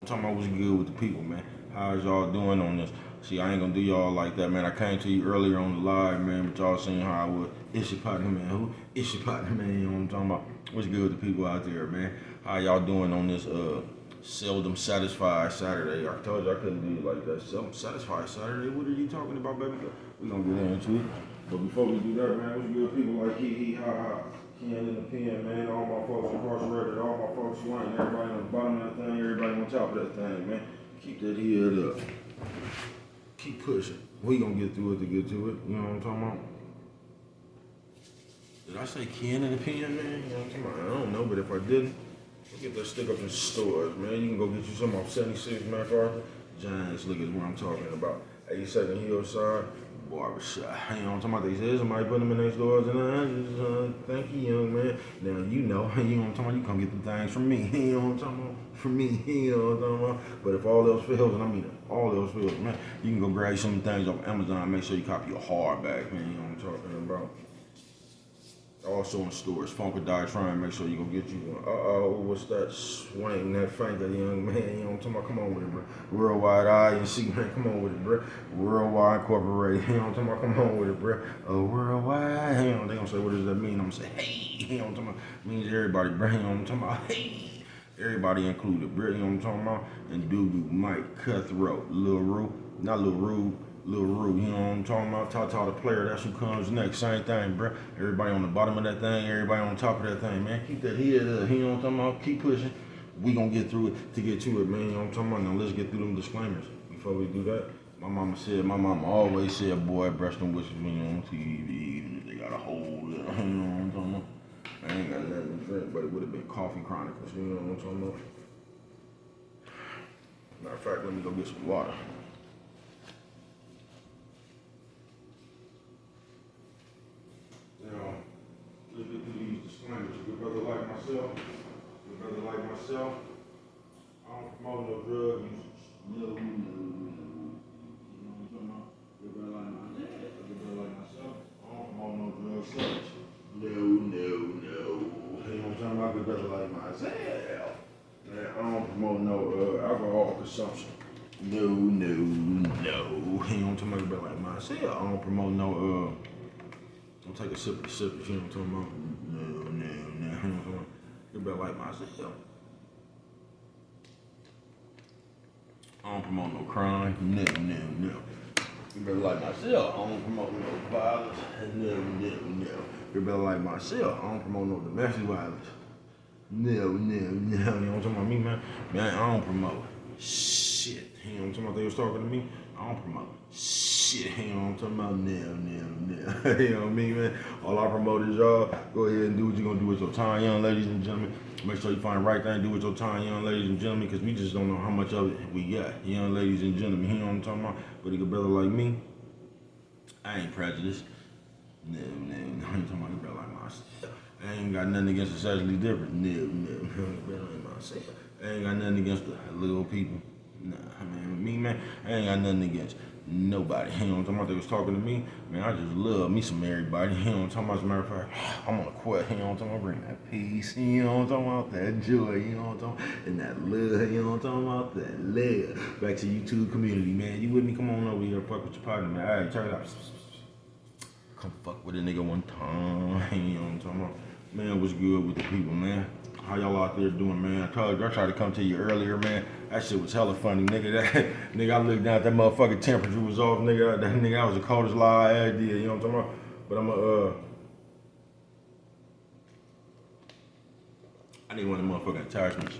Talking about what's good with the people, man. How's y'all doing on this? See, I ain't gonna do y'all like that, man. I came to you earlier on the live, man, but y'all seen how I was. It's your partner, man. Who? It's your partner, man. You know what I'm talking about? What's good with the people out there, man? How y'all doing on this seldom satisfied Saturday? I told you I couldn't do it like that. Seldom satisfied Saturday? What are you talking about, baby? We gonna get into it. But before we do that, man, what's good people like hee ha ha. Ken in the pen, man. All my folks incarcerated, all my folks swinging, everybody on the bottom of that thing, everybody on top of that thing, man. Keep that head up. Keep pushing. We gonna get through it to get to it. You know what I'm talking about? Did I say Ken in the pen, man? You know what I'm talking about? I don't know, but if I didn't, go get that stick up in stores, man. You can go get you some off 76 MacArthur. Giants, look at what I'm talking about. 82nd Hillside. Barbershop. You know what I'm talking about? They said somebody put them in their stores and I just thank you, young man. Now you know what I'm talking about. You come get them things from me. You know what I'm talking about? From me. You know what I'm talking about? But if all else fails, and I mean all else fails, man, you can go grab some things off Amazon and make sure you copy your hardback, man. You know what I'm talking about? Also in stores, Funkadelic, try and make sure you go get you one. What's that swing, that finger, young man? You know what I'm talking about? Come on with it, bro. Worldwide INC, man, come on with it, bro. Worldwide Incorporated, you know what I'm talking about? Come on with it, bro. Worldwide, you know, they gonna say, what does that mean? I'm gonna say, hey, you know what I'm talking about? It means everybody, bro, you know what I'm talking about? Hey, everybody included, bro, you know what I'm talking about? And Doo-Doo, Mike, Cutthroat, Lil Rue, not Lil Rue, Lil Rue, you know what I'm talking about? Tata the player, that's who comes next. Same thing, bro. Everybody on the bottom of that thing, everybody on top of that thing, man. Keep that head up, you know what I'm talking about? Keep pushing. We gonna get through it to get to it, man. You know what I'm talking about? Now let's get through them disclaimers before we do that. My mama always said, boy, brush them wishes when you're on TV, even if they got a hole, you know what I'm talking about? I ain't got nothing to drink, but it would have been Coffee Chronicles, you know what I'm talking about? Matter of fact, let me go get some water. Now, let's get through these disclaimers. A good brother like myself, I don't promote no drug use. No. You know what I'm talking about? Good brother like myself, I don't promote no drug sales. No. You know what I'm talking about? Good brother like myself. Man, I don't promote no alcohol consumption. No. You know what I'm talking about? Good brother like myself, I don't promote no don't take a sip of the sip, you know what I'm talking about? No, you know what I'm talking about? You better like myself. I don't promote no crime, no. You better like myself, I don't promote no violence, no. You better like myself, I don't promote no domestic violence. No, you know what I'm talking about me, man? Man, I don't promote shit. You know what I'm talking about? They was talking to me, I don't promote shit, you know what I'm talking about? No. You know what I mean, man? All I promote is y'all, go ahead and do what you're gonna do with your time, young ladies and gentlemen. Make sure you find the right thing to do with your time, young ladies and gentlemen, because we just don't know how much of it we got, young ladies and gentlemen. You know what I'm talking about? But a good brother like me, I ain't prejudiced. No. You talking about a brother like myself. I ain't got nothing against the sexually different. No. Brother like myself. I ain't got nothing against the little people. Nah, I mean, me, man, I ain't got nothing against nobody. You know what I'm talking about? They was talking to me, man, I just love me some everybody. You know what I'm talking about? As a matter of fact, I'm on a quest, you know what I'm talking about? Bring that peace, you know what I'm talking about? That joy, you know what I'm talking about? And that love, you know what I'm talking about? That love. Back to YouTube community, man. You with me? Come on over here, fuck with your partner, man. All right, check it out. Come fuck with a nigga one time, you know what I'm talking about? Man, what's good with the people, man? How y'all out there doing, man? I told you, I tried to come to you earlier, man. That shit was hella funny, nigga. Nigga, I looked down, that motherfucking temperature was off, nigga. That was the coldest lie I ever did, you know what I'm talking about? But I need one of them motherfucking attachments.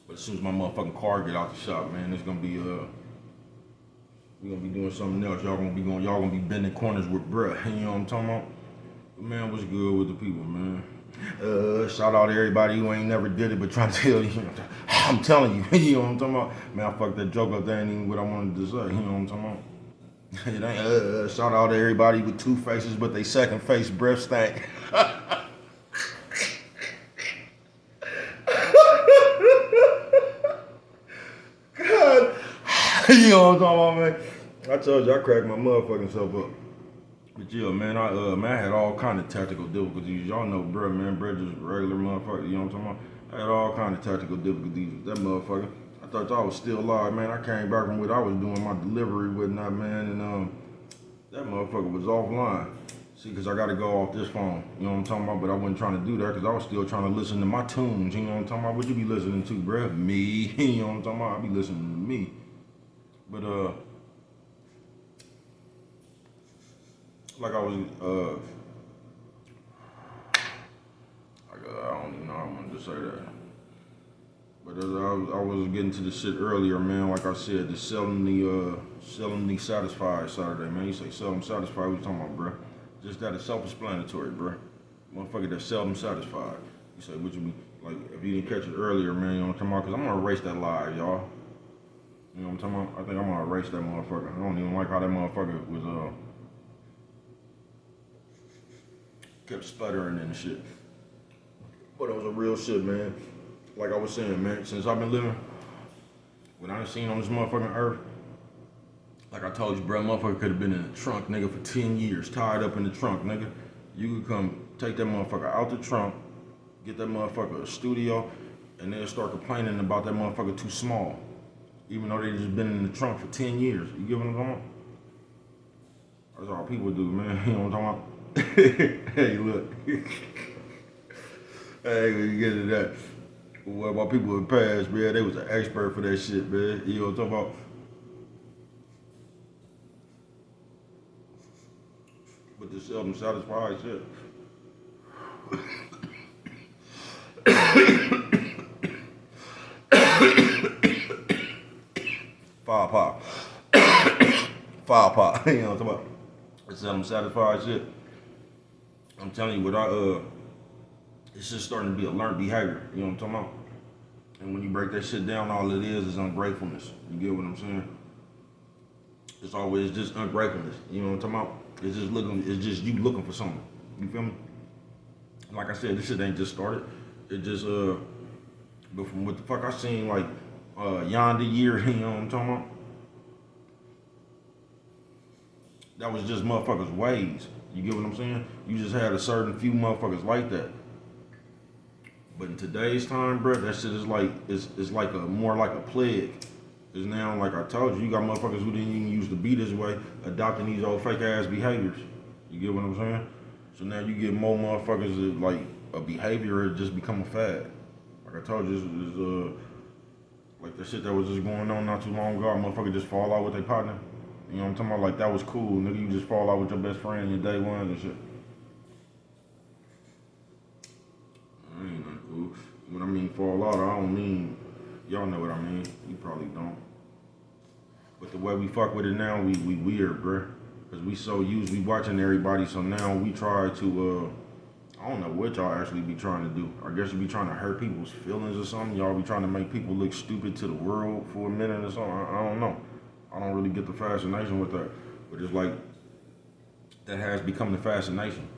But as soon as my motherfucking car get out the shop, man, it's gonna be, we gonna be doing something else. Y'all gonna be bending corners with bruh, you know what I'm talking about? But man, what's good with the people, man? Shout out to everybody who ain't never did it but trying to tell you. I'm telling you, you know what I'm talking about? Man, I fucked that joke up. That ain't even what I wanted to say, you know what I'm talking about? It ain't, shout out to everybody with two faces but they second face breath stank. God, you know what I'm talking about, man? I told you I cracked my motherfucking self up. But yeah, man, I had all kind of tactical difficulties. Y'all know, bruh just regular motherfucker. You know what I'm talking about? I had all kind of tactical difficulties with that motherfucker. I thought y'all was still alive, man. I came back from what I was doing, my delivery with that, man, and that motherfucker was offline. See, because I got to go off this phone, you know what I'm talking about? But I wasn't trying to do that because I was still trying to listen to my tunes, you know what I'm talking about? What you be listening to, bruh? Me, you know what I'm talking about? I be listening to me. But, like I was, I don't even know how I wanted to say that. But I was getting to the shit earlier, man. Like I said, the seldomly satisfied Saturday, man. You say seldom satisfied, what you talking about, bruh? Just that is self-explanatory, bruh. Motherfucker that's seldom satisfied. You say, what you mean? Like, if you didn't catch it earlier, man, you know what I'm talking about? Because I'm going to erase that live, y'all. You know what I'm talking about? I think I'm going to erase that motherfucker. I don't even like how that motherfucker was, kept stuttering and shit. But it was a real shit, man. Like I was saying, man, since I've been living, what I done seen on this motherfucking earth, like I told you, bro, motherfucker could have been in the trunk, nigga, for 10 years, tied up in the trunk, nigga. You could come take that motherfucker out the trunk, get that motherfucker a studio, and they'll start complaining about that motherfucker too small. Even though they just been in the trunk for 10 years. You get what I'm talking about? That's all people do, man. You know what I'm talking about? Hey, look. Hey, when you get to that. What about people in the past, man? They was an expert for that shit, man. You know what I'm talking about? But the seldom satisfied shit. Fire pop. Fire pop. You know what I'm talking about? The seldom satisfied shit. I'm telling you, it's just starting to be a learned behavior. You know what I'm talking about? And when you break that shit down, all it is ungratefulness. You get what I'm saying? It's always just ungratefulness. You know what I'm talking about? It's just you looking for something. You feel me? Like I said, this shit ain't just started. It just but from what the fuck I seen, like yonder year, you know what I'm talking about? That was just motherfuckers' ways. You get what I'm saying? You just had a certain few motherfuckers like that. But in today's time, bro, that shit is like it's like more like a plague. Cause now, like I told you, you got motherfuckers who didn't even used to be this way, adopting these old fake ass behaviors. You get what I'm saying? So now you get more motherfuckers that like a behavior just become a fad. Like I told you, it's like the shit that was just going on not too long ago. A motherfucker just fall out with their partner. You know what I'm talking about? Like that was cool, nigga. You just fall out with your best friend your day one and shit. Ain't nothing cool. When I mean fall out, I don't mean, y'all know what I mean. You probably don't. But the way we fuck with it now, we weird, bruh. Cause we so used, we watching everybody, so now we try to, I don't know what y'all actually be trying to do. I guess you be trying to hurt people's feelings or something. Y'all be trying to make people look stupid to the world for a minute or something. I don't know. I don't really get the fascination with that. But it's like, that has become the fascination.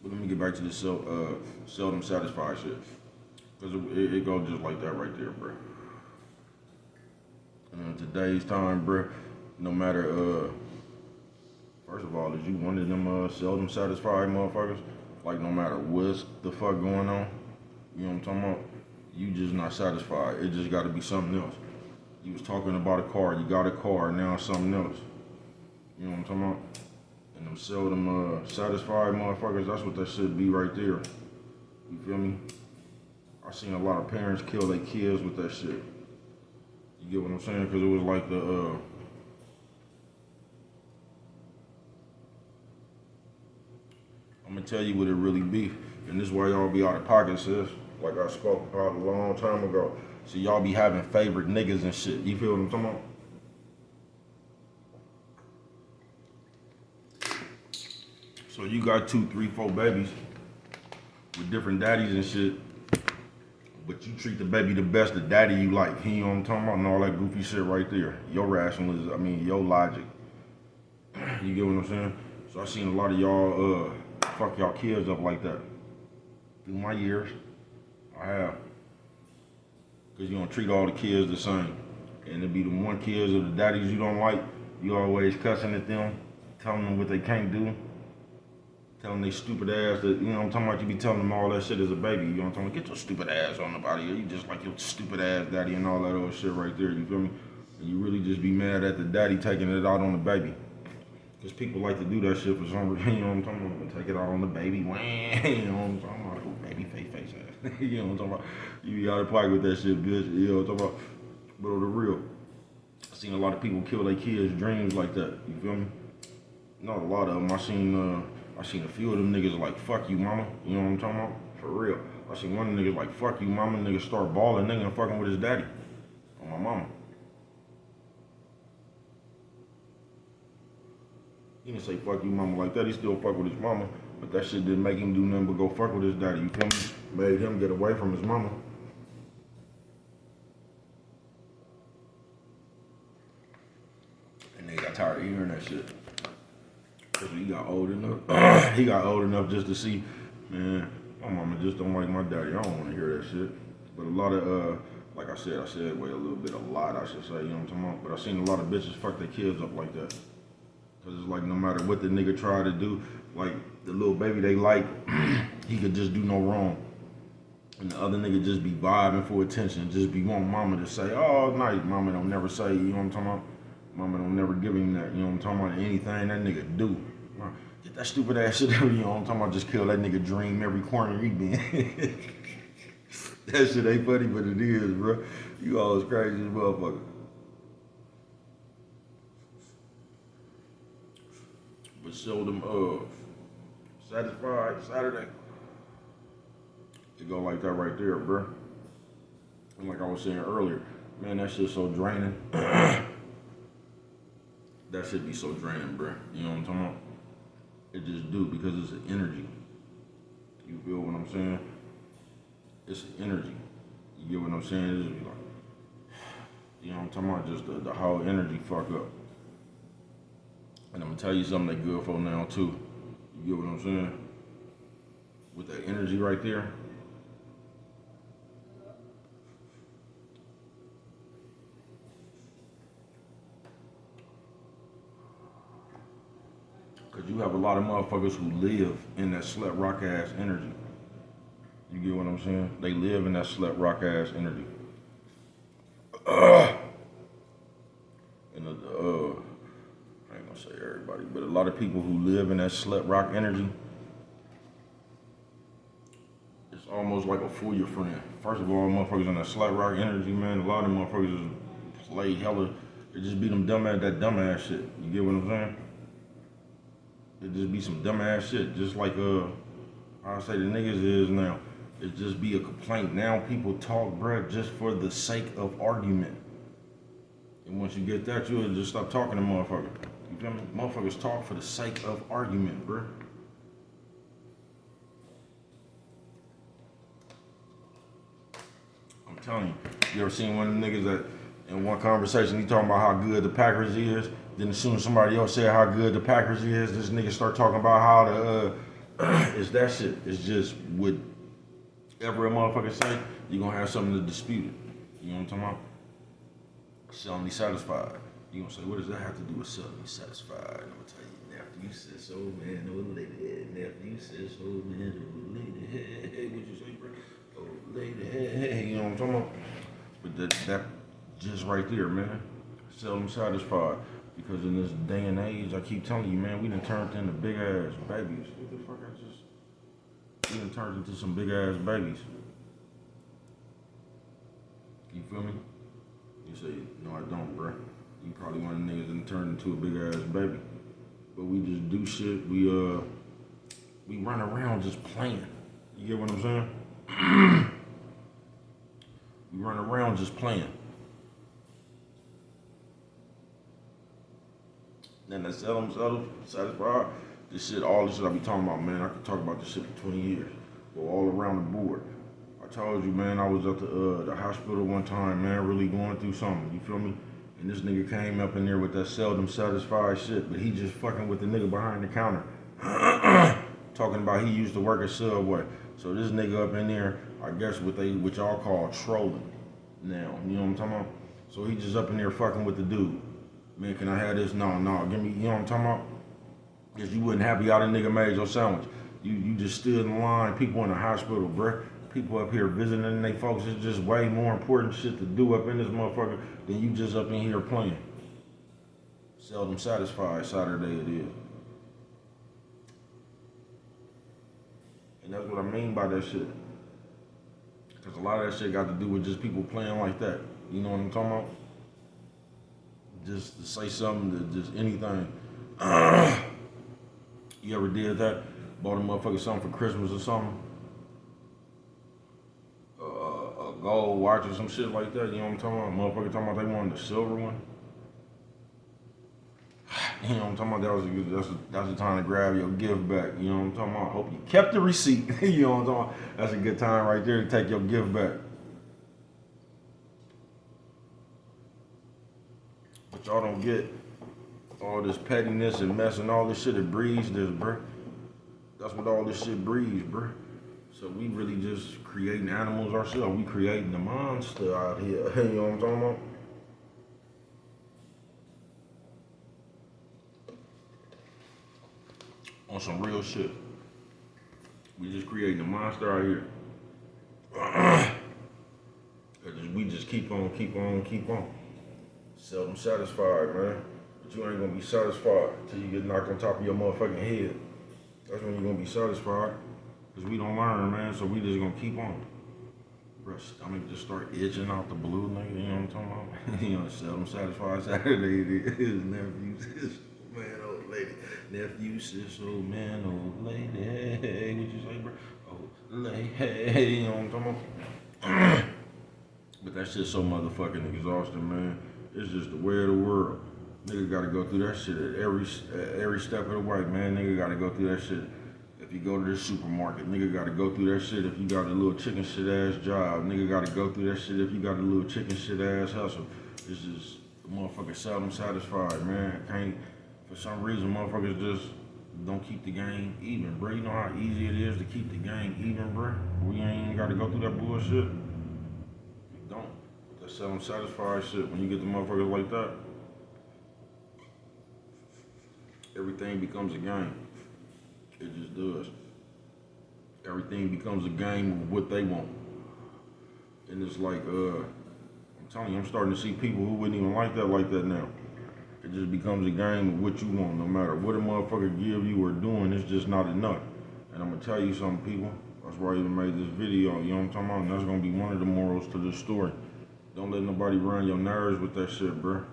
But let me get back to this seldom satisfied shit. Because it goes just like that right there, bro. And in today's time, bro, no matter, first of all, is you one of them seldom satisfied motherfuckers? Like, no matter what's the fuck going on, you know what I'm talking about? You just not satisfied. It just got to be something else. You was talking about a car, you got a car, now it's something else. You know what I'm talking about? And them seldom satisfied motherfuckers, that's what that should be right there. You feel me? I seen a lot of parents kill their kids with that shit. You get what I'm saying? Because it was like I'm gonna tell you what it really be. And this is why y'all be out of pocket, sis. Like I spoke about a long time ago. So y'all be having favorite niggas and shit. You feel what I'm talking about? So you got 2, 3, 4 babies with different daddies and shit, but you treat the baby the best the daddy you like. You know what I'm talking about? And all that goofy shit right there. Your rationalism, your logic. You get what I'm saying? So I seen a lot of y'all fuck y'all kids up like that. Through my years, I have. Cause you don't treat all the kids the same. And it be the one kids or the daddies you don't like, you always cussing at them, telling them what they can't do, Telling they stupid ass that, you know what I'm talking about, you be telling them all that shit as a baby, you know what I'm talking about, get your stupid ass on nobody, you just like your stupid ass daddy and all that old shit right there, you feel me? And you really just be mad at the daddy taking it out on the baby. Because people like to do that shit for some reason, you know what I'm talking about, take it out on the baby, wham, you know what I'm talking about, oh baby, face ass, you know what I'm talking about, you be out of pocket with that shit, bitch, you know what I'm talking about, but on the real, I seen a lot of people kill their kids' dreams like that, you feel me? Not a lot of them, I seen a few of them niggas like, fuck you, mama. You know what I'm talking about? For real. I seen one of them niggas like, fuck you, mama. Nigga start balling, nigga, and fucking with his daddy. On my mama. He didn't say fuck you, mama like that. He still fuck with his mama. But that shit didn't make him do nothing but go fuck with his daddy. You feel me? Made him get away from his mama. And they got tired of hearing that shit. He got old enough. He got old enough just to see, man, my mama just don't like my daddy. I don't want to hear that shit. But a lot of, like I said, wait a little bit, a lot, I should say, you know what I'm talking about? But I seen a lot of bitches fuck their kids up like that. Cause it's like no matter what the nigga try to do, like the little baby they like, he could just do no wrong. And the other nigga just be vibing for attention, just be wanting mama to say, oh, nice. Mama don't never say, you know what I'm talking about? Mama don't never give him that, you know what I'm talking about? Anything that nigga do. Get that stupid ass shit out, you know what I'm talking about? Just kill that nigga dream every corner he been. That shit ain't funny, but it is, bro. You always crazy as a motherfucker. But seldom, satisfied Saturday. It go like that right there, bro. And like I was saying earlier, man, that shit's so draining. That shit be so draining, bro. You know what I'm talking about? It just do, because it's an energy. You feel what I'm saying? It's an energy. You get what I'm saying? It's just like, you know what I'm talking about? Just the whole energy fuck up. And I'm gonna tell you something they good for now too. You get what I'm saying? With that energy right there. Cause you have a lot of motherfuckers who live in that slut rock ass energy. You get what I'm saying? They live in that slut rock ass energy. And I ain't gonna say everybody, but a lot of people who live in that slut rock energy, it's almost like a fool your friend. First of all, motherfuckers in that slut rock energy, man, a lot of them motherfuckers play hella, it just be them that dumbass shit. You get what I'm saying? It just be some dumbass shit, just like I say the niggas is now. It just be a complaint. Now people talk, bruh, just for the sake of argument. And once you get that, you'll just stop talking to motherfuckers. You feel me? Motherfuckers talk for the sake of argument, bruh. I'm telling you. You ever seen one of them niggas that in one conversation he talking about how good the Packers is, then as soon as somebody else said how good the Packers is, this nigga start talking about how the it's that shit. It's just whatever a motherfucker say, you gonna have something to dispute it. You know what I'm talking about? Selling me satisfied. You gonna say, what does that have to do with selling me satisfied? I'm gonna tell you, nephew said so, man, old lady, nephew said so, man, old lady, hey, what you say, bro? Old lady, hey, you know what I'm talking about? But that just right there, man, seldom satisfied. Because in this day and age, I keep telling you, man, we done turned into big ass babies. What the fuck we done turned into some big ass babies. You feel me? You say, no, I don't, bruh. You probably one of the niggas that turned into a big ass baby. But we just do shit. We run around just playing. You get what I'm saying? We run around just playing. And that seldom satisfied. All this shit I be talking about, man. I could talk about this shit for 20 years. Go all around the board. I told you, man, I was at the hospital one time, man, really going through something. You feel me? And this nigga came up in there with that seldom satisfied shit, but he just fucking with the nigga behind the counter. Talking about he used to work at Subway. So this nigga up in there, I guess what y'all call trolling now. You know what I'm talking about? So he just up in there fucking with the dude. Man, can I have this? No, give me, you know what I'm talking about? Cause you wasn't happy how the nigga made your sandwich. You just stood in line. People in the hospital, bruh. People up here visiting they folks. It's just way more important shit to do up in this motherfucker than you just up in here playing. Seldom satisfied Saturday it is. And that's what I mean by that shit. Cause a lot of that shit got to do with just people playing like that. You know what I'm talking about? Just to say something, to just anything. You ever did that? Bought a motherfucker something for Christmas or something? A gold watch or some shit like that. You know what I'm talking about? Motherfucker talking about they wanted the silver one. You know what I'm talking about? That's the time to grab your gift back. You know what I'm talking about? I hope you kept the receipt. You know what I'm talking about? That's a good time right there to take your gift back. But y'all don't get all this pettiness and mess and all this shit. It breeds this, bruh. That's what all this shit breeds, bruh. So we really just creating animals ourselves. We creating the monster out here. You know what I'm talking about? On some real shit. We just creating a monster out here. We just keep on. Seldom satisfied, man. But you ain't gonna be satisfied until you get knocked on top of your motherfucking head. That's when you're gonna be satisfied. Cause we don't learn, man, so we just gonna keep on. Bro, stomach just start itching out the blue, nigga, you know what I'm talking about? You know, seldom satisfied Saturday it is. Nephew, sis, man, old lady. Nephew, sis, old man, old lady. Hey, what you say, bro? Old lady, hey, you know what I'm talking about? But that shit's so motherfucking exhausting, man. It's just the way of the world. Nigga gotta go through that shit at every step of the way, man. Nigga gotta go through that shit. If you go to the supermarket, nigga gotta go through that shit. If you got a little chicken shit ass job, nigga gotta go through that shit. If you got a little chicken shit ass hustle, it's just motherfuckers seldom satisfied, man. Can't, for some reason, motherfuckers just don't keep the game even, bro. You know how easy it is to keep the game even, bro? We ain't gotta go through that bullshit. We don't. That seldom satisfied shit. When you get the motherfuckers like that, everything becomes a game. It just does. Everything becomes a game of what they want. And it's like, I'm telling you, I'm starting to see people who wouldn't even like that now. It just becomes a game of what you want, no matter what a motherfucker give you or doing, it's just not enough. And I'm gonna tell you something, people. That's why I even made this video, you know what I'm talking about? And that's gonna be one of the morals to this story. Don't let nobody run your nerves with that shit, bruh.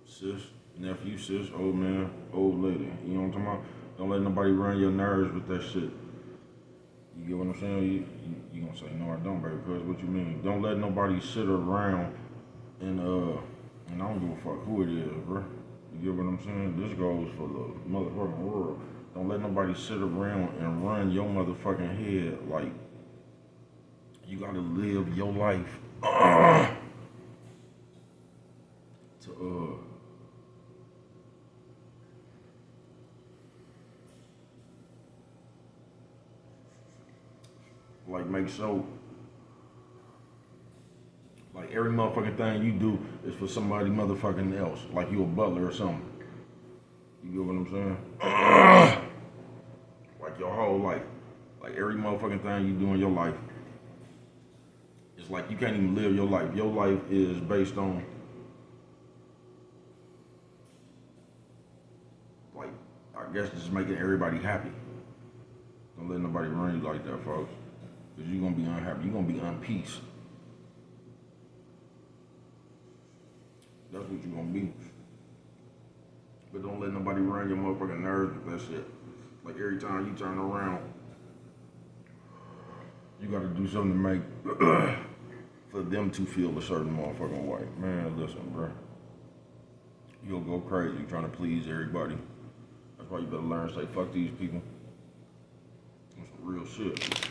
Sis, nephew, sis, old man, old lady, you know what I'm talking about? Don't let nobody run your nerves with that shit. You get what I'm saying? You gonna say, no, I don't, baby, because what you mean? Don't let nobody sit around and I don't give a fuck who it is, bro. You get what I'm saying? This goes for the motherfucking world. Don't let nobody sit around and run your motherfucking head like you gotta live your life to like make sure like every motherfucking thing you do is for somebody motherfucking else. Like you a butler or something. You get what I'm saying? Like your whole life. Like every motherfucking thing you do in your life. It's like you can't even live your life. Your life is based on like I guess just making everybody happy. Don't let nobody run you like that, folks. Cause you're gonna be unhappy. You're gonna be unpeace. That's what you're gonna be. But don't let nobody run your motherfucking nerves with that shit. Like every time you turn around, you gotta do something to make for them to feel a certain motherfucking way. Man, listen, bro. You'll go crazy trying to please everybody. That's why you better learn to say fuck these people. That's some real shit.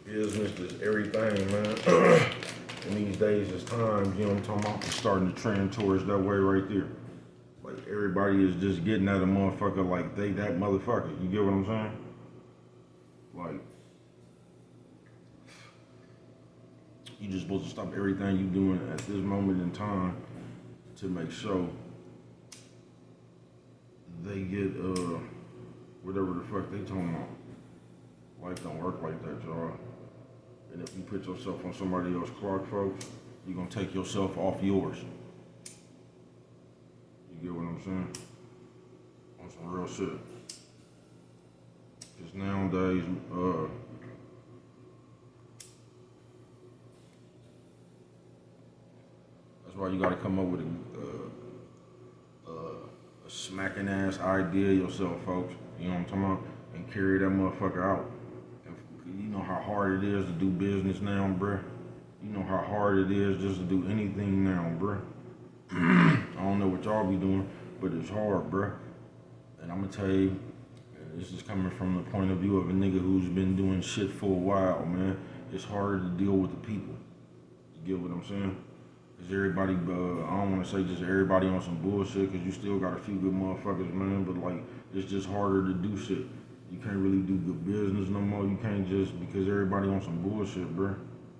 Business is everything, man. And these days, it's times, you know what I'm talking about? It's starting to trend towards that way right there. Like, everybody is just getting at a motherfucker like they that motherfucker. You get what I'm saying? Like, you just supposed to stop everything you doing at this moment in time to make sure they get whatever the fuck they talking about. Life don't work like that, y'all. And if you put yourself on somebody else's clock, folks, you're gonna take yourself off yours. You get what I'm saying? On some real shit. Cause nowadays, that's why you gotta come up with a smacking ass idea yourself, folks. You know what I'm talking about? And carry that motherfucker out. And you know how hard it is to do business now, bruh. You know how hard it is just to do anything now, bruh. I don't know what y'all be doing, but it's hard, bruh. And I'm gonna tell you, this is coming from the point of view of a nigga who's been doing shit for a while, man. It's hard to deal with the people. You get what I'm saying? Cause everybody, I don't wanna say just everybody on some bullshit, cause you still got a few good motherfuckers, man, but like, it's just harder to do shit. You can't really do good business no more. You can't just, because everybody on some bullshit, bruh.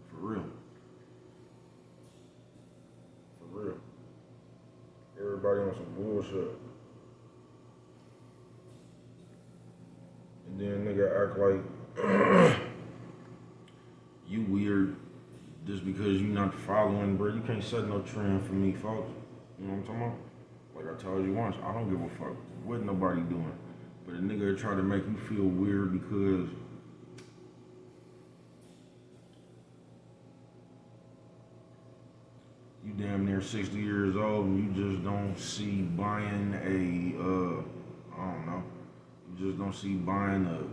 For real. For real. Everybody on some bullshit. And then nigga act like you weird just because you not following, bro. You can't set no trend for me, folks. You know what I'm talking about? Like I told you once, I don't give a fuck what nobody doing. But a nigga try to make you feel weird because you damn near 60 years old and you just don't see buying I don't know. You just don't see buying a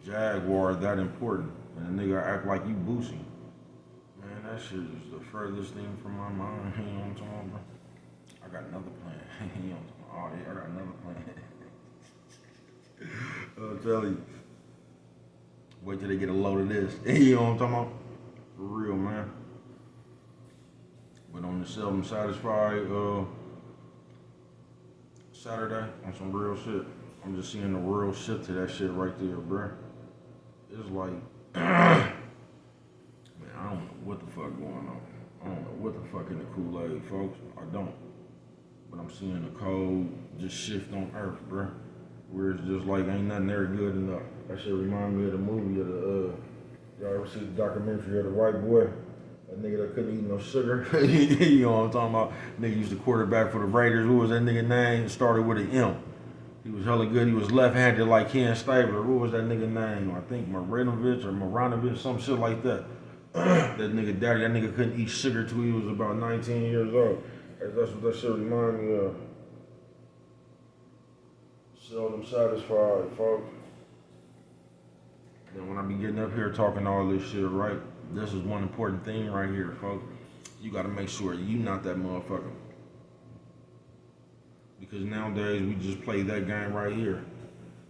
Jaguar that important. And a nigga act like you Boosie. Man, that shit is the furthest thing from my mind. You know what I'm talking about, bro? I got another plan. You know what I'm talking about? Oh, yeah, I got another plan. I'll tell you. Wait till they get a load of this. You know what I'm talking about? For real, man. But on the Seldom Satisfied Saturday, on some real shit, I'm just seeing the real shit to that shit right there, bruh. It's like, man, I don't know what the fuck going on. I don't know what the fuck in the Kool-Aid, folks. I don't. But I'm seeing the code just shift on Earth, bruh. Where it's just like, ain't nothing there good enough. That shit remind me of the movie of the, y'all ever see the documentary of the white boy? That nigga that couldn't eat no sugar. You know what I'm talking about? Nigga used to quarterback for the Raiders. What was that nigga name? It started with an M. He was hella good. He was left-handed like Ken Stabler. What was that nigga name? I think Maranovich, some shit like that. That nigga daddy, that nigga couldn't eat sugar till he was about 19 years old. That's what that shit remind me of. Seldom satisfied, folks. And when I be getting up here talking all this shit, right? This is one important thing right here, folks. You gotta make sure you not that motherfucker. Because nowadays we just play that game right here.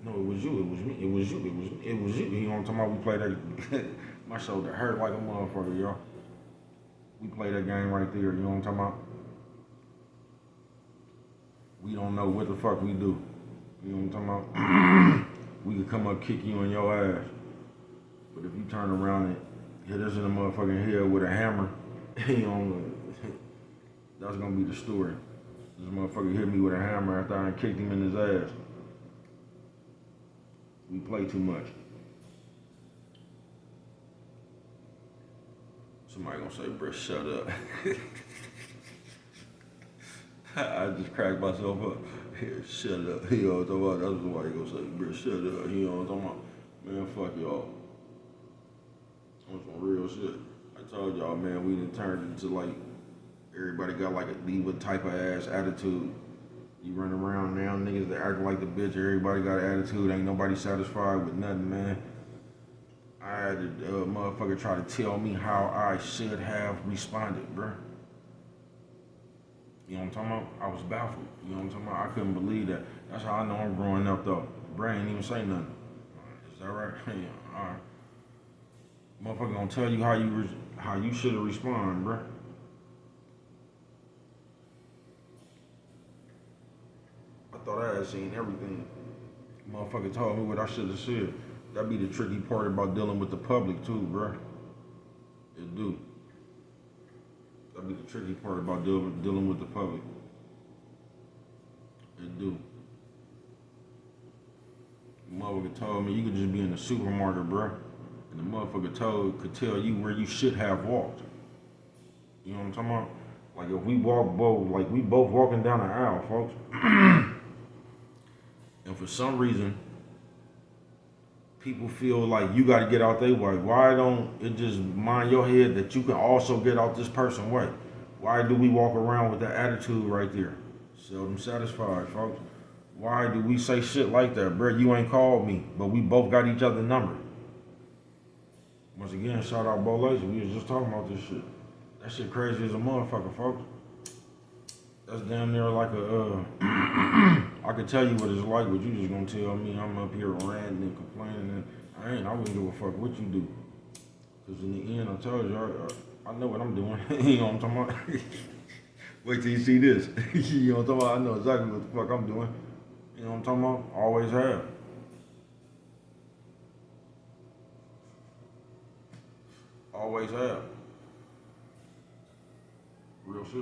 No, it was you, it was me, it was you, it was me, it was you. You know what I'm talking about? We play that. My shoulder hurt like a motherfucker, y'all. We play that game right there, you know what I'm talking about? We don't know what the fuck we do. You know what I'm talking about? We could come up kick you in your ass. But if you turn around and hit us in the motherfucking head with a hammer, you know, that's gonna be the story. This motherfucker hit me with a hammer after I kicked him in his ass. We play too much. Somebody gonna say, bruh, shut up. I just cracked myself up. Here, shut up. You know what I'm talking about? That's why you gonna say, bruh, shut up. You know what I'm talking about? Man, fuck y'all. On some real shit. I told y'all, man, we done turned into like, everybody got like a diva type of ass attitude. You run around now, niggas that act like the bitch, everybody got an attitude, ain't nobody satisfied with nothing, man. I had a motherfucker try to tell me how I should have responded, bruh. You know what I'm talking about? I was baffled. You know what I'm talking about? I couldn't believe that. That's how I know I'm growing up, though. Bruh ain't even say nothing. Is that right? Yeah, all right. Motherfucker gonna tell you how you should have responded, bruh. I thought I had seen everything. Motherfucker told me what I should have said. That be the tricky part about dealing with the public too, bruh. It do. That be the tricky part about dealing with the public. It do. The motherfucker told me you could just be in the supermarket, bro, and the motherfucker could tell you where you should have walked. You know what I'm talking about? Like if we we both walking down the aisle, folks, and for some reason people feel like you got to get out their way. Why don't it just mind your head that you can also get out this person's way? Why do we walk around with that attitude right there? Seldom satisfied, folks. Why do we say shit like that, bro? You ain't called me, but we both got each other's number. Once again, shout out Bo Lazy. We was just talking about this shit. That shit crazy as a motherfucker, folks. That's damn near like a, I could tell you what it's like, but you just gonna tell me I'm up here ranting and complaining, and I wouldn't give a fuck what you do. Cause in the end, I told you, I know what I'm doing. You know what I'm talking about? Wait till you see this. You know what I'm talking about? I know exactly what the fuck I'm doing. You know what I'm talking about? Always have. Always have. Real shit.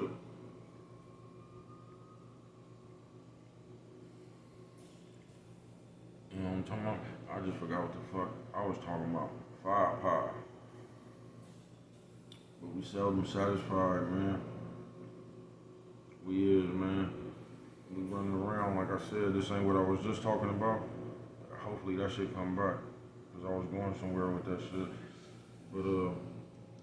You know what I'm talking about? I just forgot what the fuck I was talking about. Firepower. But we seldom satisfied, man. We is, man. We running around, like I said, this ain't what I was just talking about. Hopefully that shit come back. Cause I was going somewhere with that shit. But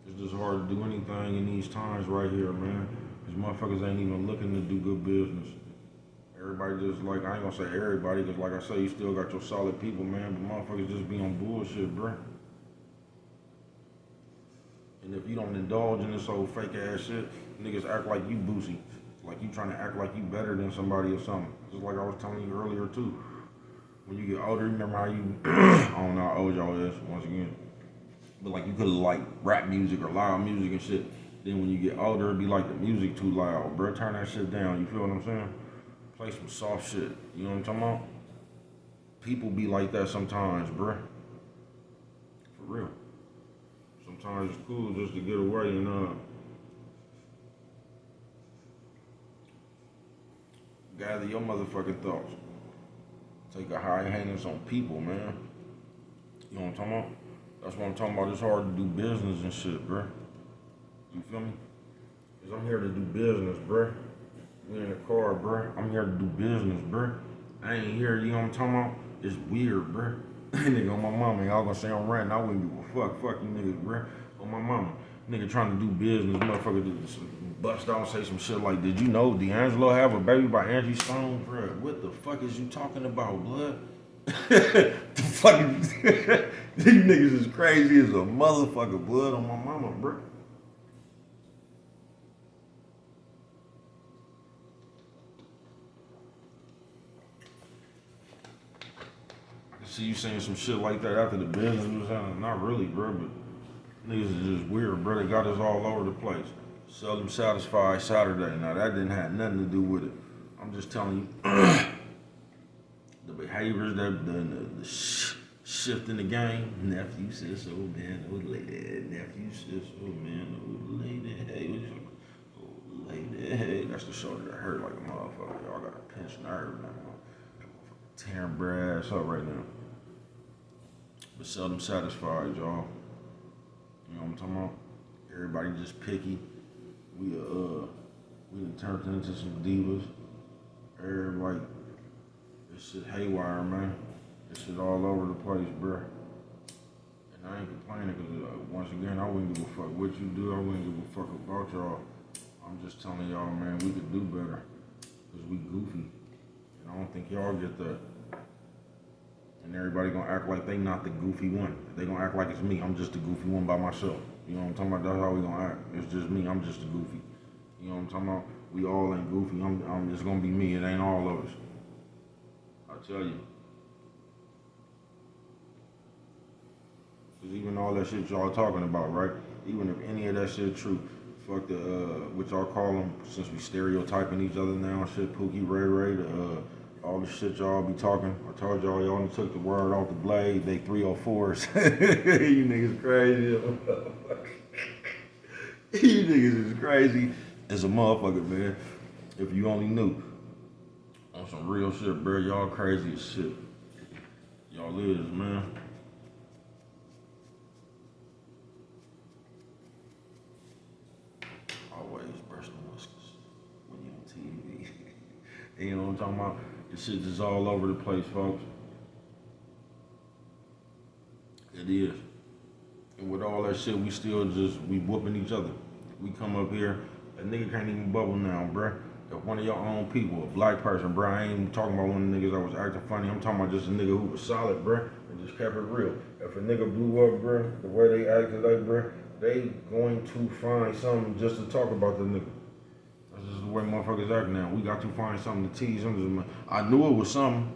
it's just hard to do anything in these times right here, man. Cause motherfuckers ain't even looking to do good business. Everybody just like, I ain't gonna say everybody, cause like I say, you still got your solid people, man, but motherfuckers just be on bullshit, bruh. And if you don't indulge in this old fake ass shit, niggas act like you boozy. Like you trying to act like you better than somebody or something. Just like I was telling you earlier too. When you get older, remember how you, I don't know how old y'all is, once again. But like you could like rap music or loud music and shit. Then when you get older, it'd be like the music too loud, bruh. Turn that shit down, you feel what I'm saying? Play some soft shit, you know what I'm talking about? People be like that sometimes, bruh. For real. Sometimes it's cool just to get away and gather your motherfucking thoughts. Take a high handness on people, man. You know what I'm talking about? That's what I'm talking about. It's hard to do business and shit, bruh. You feel me? Cause I'm here to do business, bruh. We in the car, bruh. I'm here to do business, bruh. I ain't here, you know what I'm talking about? It's weird, bruh. Nigga on my mama, y'all gonna say I'm ranting. I wouldn't give a fuck. Fuck you niggas, bruh. On my mama. Nigga trying to do business, motherfucker just bust out and say some shit like, did you know D'Angelo have a baby by Angie Stone? Bruh, what the fuck is you talking about, blood? The fucking these niggas is crazy as a motherfucker, blood on my mama, bruh. See you saying some shit like that after the business was done. Not really, bro, but niggas is just weird, bro. They got us all over the place. Seldom satisfied Saturday. Now that didn't have nothing to do with it. I'm just telling you the behaviors, the shift in the game. Nephew says so, man. Old lady. Nephew says so, man. Old lady. Hey, what you? Old lady. Hey, that's the shoulder that hurt like a motherfucker. Y'all got a pinched nerve now. Tearing bra ass up right now. But seldom satisfied, y'all. You know what I'm talking about? Everybody just picky. We done turned into some divas. Everybody, this shit haywire, man. This shit all over the place, bruh. And I ain't complaining because once again, I wouldn't give a fuck what you do. I wouldn't give a fuck about y'all. I'm just telling y'all, man, we could do better because we goofy. And I don't think y'all get that. And everybody gonna act like they not the goofy one. They gonna act like it's me. I'm just the goofy one by myself. You know what I'm talking about? That's how we gonna act. It's just me. I'm just the goofy. You know what I'm talking about? We all ain't goofy. It's gonna be me. It ain't all of us. I tell you. Cause even all that shit y'all talking about, right? Even if any of that shit true, fuck the what y'all call them, since we stereotyping each other now, shit, Pookie, Ray Ray, all the shit y'all be talking. I told y'all only took the word off the blade. They 304s. You niggas crazy. You niggas is crazy as a motherfucker, man. If you only knew. On some real shit, bro. Y'all crazy as shit. Y'all is, man. Always brush the whiskers when you on TV. You know what I'm talking about? This shit just all over the place, folks. It is. And with all that shit, we whooping each other. We come up here, a nigga can't even bubble now, bruh. If one of your own people, a black person, bruh, I ain't even talking about one of the niggas that was acting funny. I'm talking about just a nigga who was solid, bruh, and just kept it real. If a nigga blew up, bruh, the way they acted like, bruh, they going to find something just to talk about the nigga. That's just the way motherfuckers act now. We got to find something to tease them. I knew it was something.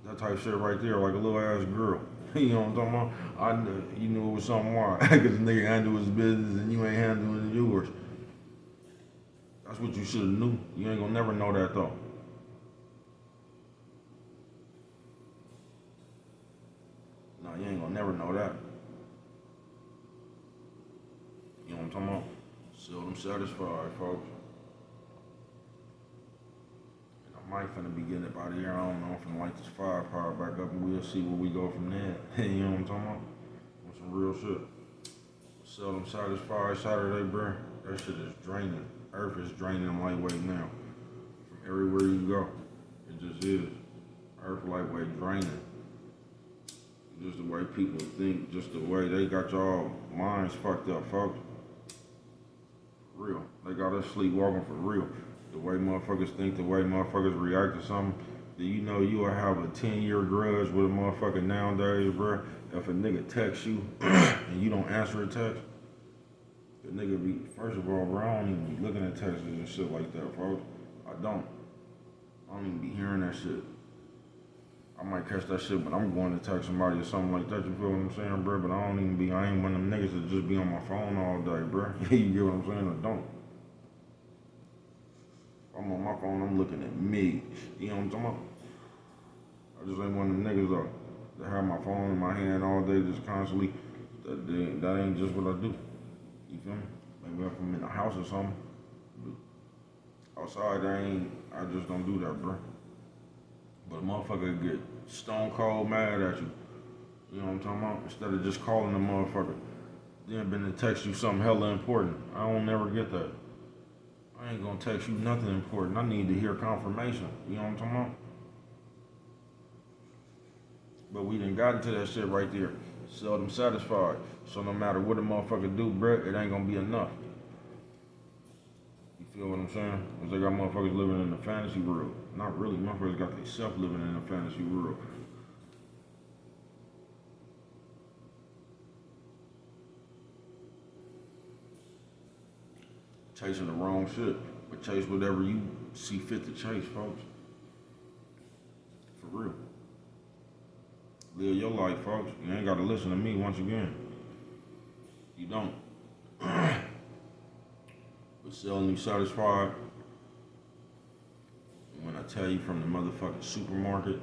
That type of shit right there, like a little ass girl. You know what I'm talking about? You knew it was something wrong. Because the nigga handle his business and you ain't handling yours. That's what you should have knew. You ain't gonna never know that though. No, you ain't gonna never know that. You know what I'm talking about? Seldom satisfied, folks. And I might finna be getting up out of here. I don't know. I'm finna light this firepower back up and we'll see where we go from there. You know what I'm talking about? On some real shit. Seldom satisfied Saturday, bruh. That shit is draining. Earth is draining lightweight now. From everywhere you go. It just is. Earth lightweight draining. Just the way people think, just the way they got y'all minds fucked up, folks. For real. They got us sleepwalking for real. The way motherfuckers think, the way motherfuckers react to something. Do you know you will have a 10-year grudge with a motherfucker nowadays, bruh? If a nigga texts you and you don't answer a text, the nigga be, first of all, bro, I don't even be looking at texts and shit like that, folks. I don't even be hearing that shit. I might catch that shit, but I'm going to text somebody or something like that, you feel what I'm saying, bro? But I ain't one of them niggas that just be on my phone all day, bro. You get what I'm saying, or don't. I'm on my phone, I'm looking at me. You know what I'm talking about? I just ain't one of them niggas though that have my phone in my hand all day just constantly. That ain't just what I do. You feel me? Maybe if I'm in the house or something. But outside, I just don't do that, bro. But a motherfucker get stone cold mad at you. You know what I'm talking about? Instead of just calling the motherfucker. Then been to text you something hella important. I don't never get that. I ain't gonna text you nothing important. I need to hear confirmation. You know what I'm talking about? But we done got into that shit right there. Seldom satisfied. So no matter what a motherfucker do, bruh, it ain't gonna be enough. You feel what I'm saying? Because they got motherfuckers living in the fantasy world. Not really. Motherfuckers got themselves living in the fantasy world. Chasing the wrong shit. But chase whatever you see fit to chase, folks. For real. Live your life, folks. You ain't gotta listen to me once again. You don't. But selling you satisfied. When I tell you from the motherfucking supermarket,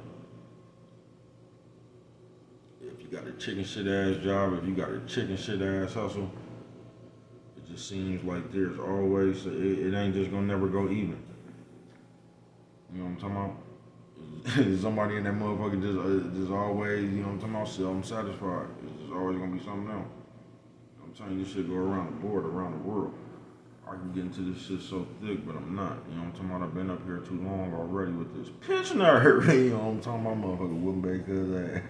if you got a chicken shit ass job, if you got a chicken shit ass hustle, it just seems like there's always, it ain't just gonna never go even. You know what I'm talking about? Somebody in that motherfucker just always, you know what I'm talking about, seldom satisfied. It's just always gonna be something else. I'm telling you, this shit go around the board, around the world. I can get into this shit so thick, but I'm not. You know what I'm talking about? I've been up here too long already with this pitch nerve. You know what I'm talking about? Motherfucker whooping back his ass.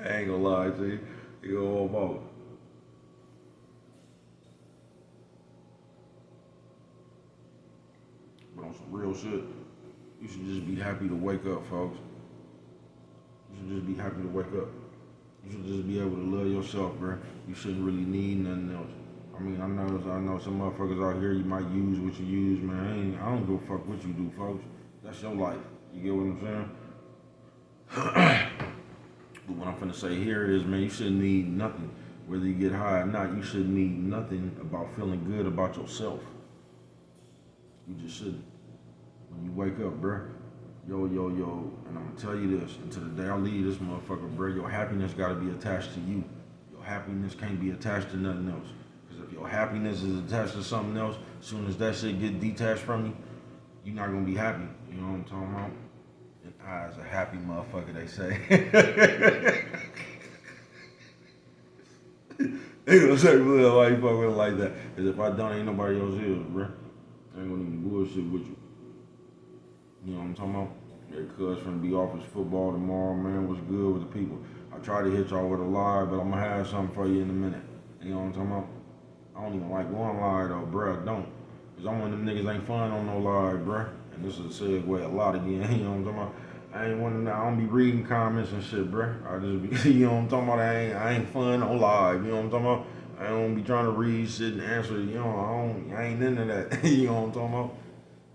I ain't gonna lie to you. You go all about. But on some real shit, you should just be happy to wake up, folks. You should just be happy to wake up. You should just be able to love yourself, bro. You shouldn't really need nothing else. I mean, I know some motherfuckers out here, you might use what you use, man. I don't give a fuck what you do, folks. That's your life. You get what I'm saying? But what I'm finna say here is, man, you shouldn't need nothing. Whether you get high or not, you shouldn't need nothing about feeling good about yourself. You just shouldn't. When you wake up, bruh, yo, and I'm gonna tell you this, until the day I leave this motherfucker, bruh, your happiness gotta be attached to you. Your happiness can't be attached to nothing else. Because if your happiness is attached to something else, as soon as that shit get detached from you, you're not gonna be happy. You know what I'm talking about? And I's a happy motherfucker, they say. They gonna say, "Well, why you fuck with it like that?" Cause if I don't, ain't nobody else here, bro. I ain't gonna even bullshit with you. You know what I'm talking about? Yeah, cuz finna be off his football tomorrow, man. What's good with the people? I tried to hit y'all with a lie, but I'm gonna have something for you in a minute. You know what I'm talking about? I don't even like going live though, bro. I don't. Cause I'm one of them niggas ain't fun on no live, bro. And this is a segue a lot again. You know what I'm talking about? I ain't one of them. I don't be reading comments and shit, bro. I just be, you know what I'm talking about? I ain't fun on live. You know what I'm talking about? I don't be trying to read shit and answer. You know, I ain't into that. You know what I'm talking about?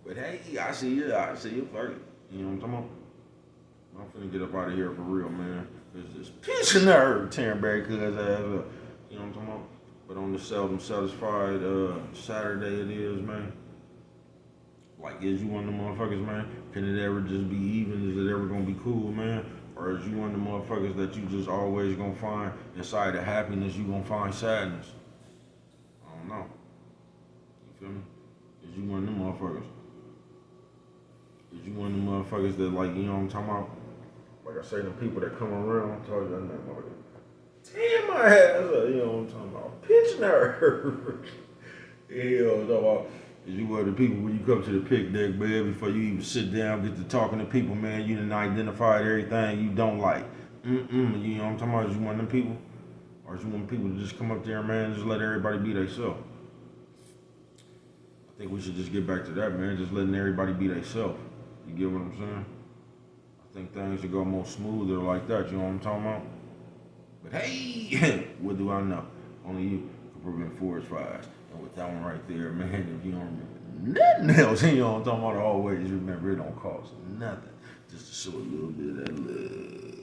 But hey, I see you. I see you. Fuck it. You know what I'm talking about? I'm finna get up out of here for real, man. Cause this piece of nerd tearing Barry cuz ass up. You know what I'm talking about? But on the Seldom Satisfied Saturday it is, man. Like, is you one of the motherfuckers, man? Can it ever just be even? Is it ever gonna be cool, man? Or is you one of the motherfuckers that you just always gonna find inside of happiness, you gonna find sadness? I don't know. You feel me? Is you one of them motherfuckers? Is you one of them motherfuckers that, like, you know what I'm talking about? Like I say, the people that come around, I'm telling you that motherfucker. Damn my ass up, you know what I'm talking about? Pinch nerve. Yeah, you know what I'm talking about? Is you one of the people when you come to the picnic, man, before you even sit down, get to talking to people, man, you done identified everything you don't like. You know what I'm talking about? Is you one of them people? Or is you one of the people to just come up there, man, and just let everybody be themselves? I think we should just get back to that, man, just letting everybody be themselves. You get what I'm saying? I think things should go more smoother like that, you know what I'm talking about? But hey, what do I know? Only you can prevent forest fires. And with that one right there, man, if you don't remember nothing else, you know what I'm talking about, always remember it don't cost nothing. Just to show a little bit of that love.